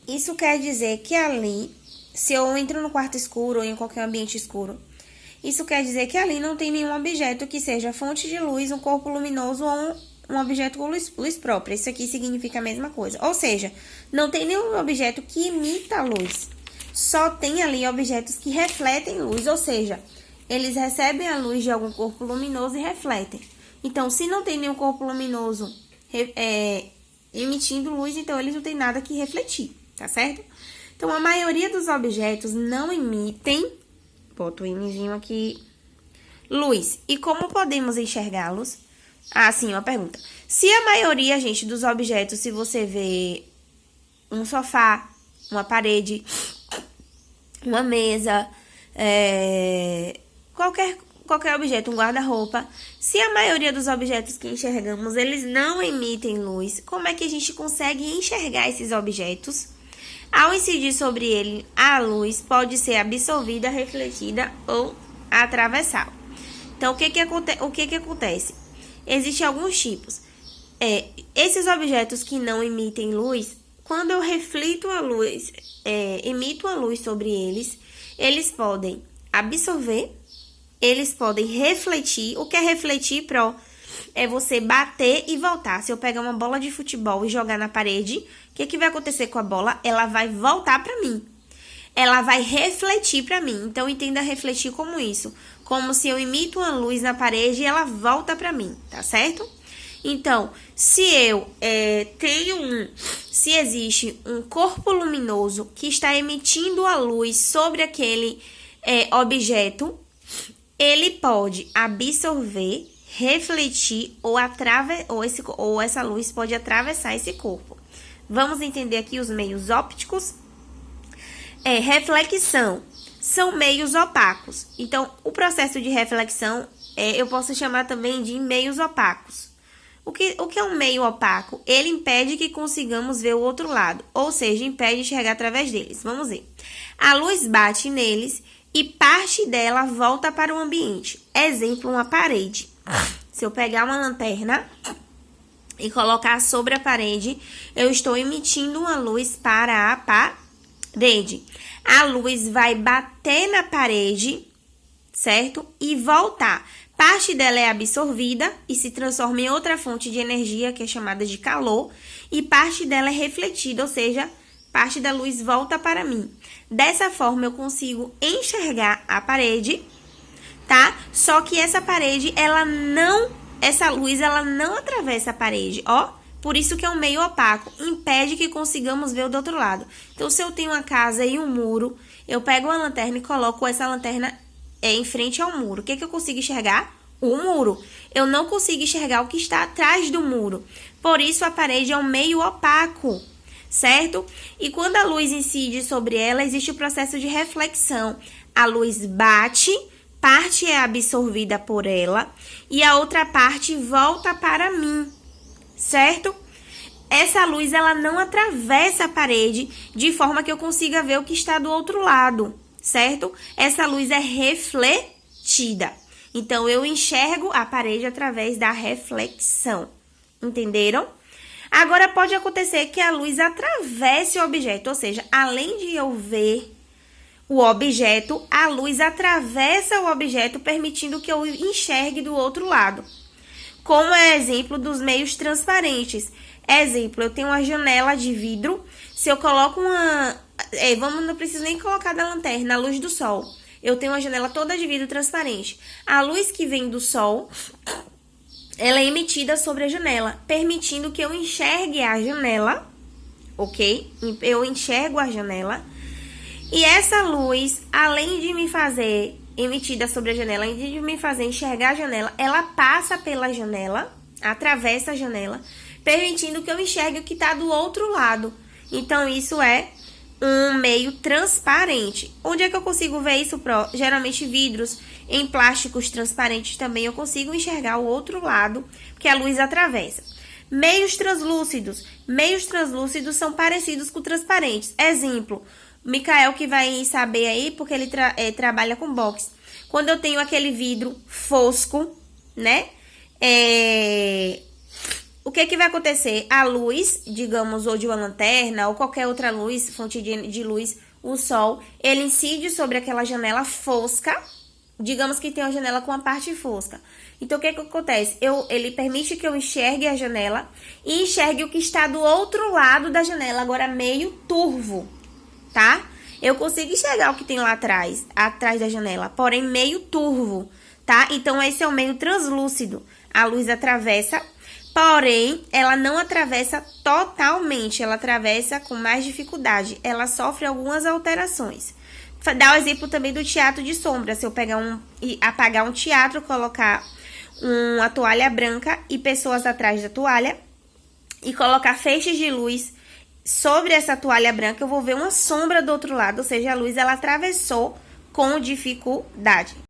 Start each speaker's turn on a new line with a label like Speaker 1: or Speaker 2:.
Speaker 1: Isso quer dizer que ali, se eu entro no quarto escuro ou em qualquer ambiente escuro, isso quer dizer que ali não tem nenhum objeto que seja fonte de luz, um corpo luminoso ou um objeto com luz própria. Isso aqui significa a mesma coisa. Ou seja, não tem nenhum objeto que imita luz. Só tem ali objetos que refletem luz, ou seja, eles recebem a luz de algum corpo luminoso e refletem. Então, se não tem nenhum corpo luminoso emitindo luz, então eles não têm nada que refletir, tá certo? Então, a maioria dos objetos não emitem, boto o imezinho aqui, luz. E como podemos enxergá-los? Ah, sim, uma pergunta. Se a maioria, gente, dos objetos, se você vê um sofá, uma parede, uma mesa, qualquer objeto, um guarda-roupa, se a maioria dos objetos que enxergamos, eles não emitem luz, como é que a gente consegue enxergar esses objetos? Ao incidir sobre ele, a luz pode ser absorvida, refletida ou atravessada. Então, o que acontece? Existem alguns tipos. Esses objetos que não emitem luz, quando eu reflito a luz, emito a luz sobre eles, eles podem absorver, eles podem refletir. O que é refletir, Pro? É você bater e voltar. Se eu pegar uma bola de futebol e jogar na parede, o que vai acontecer com a bola? Ela vai voltar para mim. Ela vai refletir para mim. Então, entenda refletir como isso. Como se eu emito uma luz na parede e ela volta para mim, tá certo? Então, se existe um corpo luminoso que está emitindo a luz sobre aquele objeto, ele pode absorver, refletir ou essa luz pode atravessar esse corpo. Vamos entender aqui os meios ópticos. Reflexão são meios opacos. Então, o processo de reflexão eu posso chamar também de meios opacos. O que é um meio opaco? Ele impede que consigamos ver o outro lado, ou seja, impede de enxergar através deles. Vamos ver. A luz bate neles e parte dela volta para o ambiente. Exemplo, uma parede. Se eu pegar uma lanterna e colocar sobre a parede, eu estou emitindo uma luz para a parede. A luz vai bater na parede, certo? E voltar. Parte dela é absorvida e se transforma em outra fonte de energia, que é chamada de calor. E parte dela é refletida, ou seja, parte da luz volta para mim. Dessa forma, eu consigo enxergar a parede, tá? Só que essa parede, essa luz, ela não atravessa a parede, ó. Por isso que é um meio opaco, impede que consigamos ver o do outro lado. Então, se eu tenho uma casa e um muro, eu pego uma lanterna e coloco essa lanterna em frente ao muro. O que eu consigo enxergar? O muro. Eu não consigo enxergar o que está atrás do muro. Por isso, a parede é um meio opaco, certo? E quando a luz incide sobre ela, existe o processo de reflexão. A luz bate, parte é absorvida por ela e a outra parte volta para mim, certo? Essa luz, ela não atravessa a parede de forma que eu consiga ver o que está do outro lado, certo? Essa luz é refletida. Então, eu enxergo a parede através da reflexão. Entenderam? Agora, pode acontecer que a luz atravesse o objeto, ou seja, além de eu ver o objeto, a luz atravessa o objeto, permitindo que eu enxergue do outro lado. Como é exemplo dos meios transparentes. Exemplo, eu tenho uma janela de vidro. Se eu coloco não preciso nem colocar da lanterna, a luz do sol. Eu tenho uma janela toda de vidro transparente. A luz que vem do sol, ela é emitida sobre a janela, permitindo que eu enxergue a janela, ok? Eu enxergo a janela. E essa luz, além de me fazer emitida sobre a janela, além de me fazer enxergar a janela, ela passa pela janela, atravessa a janela, permitindo que eu enxergue o que está do outro lado. Então, isso é um meio transparente. Onde é que eu consigo ver isso, Pro? Geralmente vidros em plásticos transparentes também eu consigo enxergar o outro lado, porque a luz atravessa. Meios translúcidos. Meios translúcidos são parecidos com transparentes. Exemplo, Micael que vai saber aí, porque ele trabalha com box. Quando eu tenho aquele vidro fosco, né? o que que vai acontecer? A luz, digamos, ou de uma lanterna, ou qualquer outra luz, fonte de luz, o sol, ele incide sobre aquela janela fosca, digamos que tem uma janela com a parte fosca. Então, o que que acontece? Ele permite que eu enxergue a janela e enxergue o que está do outro lado da janela, agora meio turvo, tá? Eu consigo enxergar o que tem lá atrás da janela, porém meio turvo, tá? Então, esse é o meio translúcido. A luz atravessa, porém, ela não atravessa totalmente, ela atravessa com mais dificuldade, ela sofre algumas alterações. Dá o exemplo também do teatro de sombra. Se eu pegar apagar um teatro, colocar uma toalha branca e pessoas atrás da toalha e colocar feixes de luz sobre essa toalha branca, eu vou ver uma sombra do outro lado, ou seja, a luz ela atravessou com dificuldade.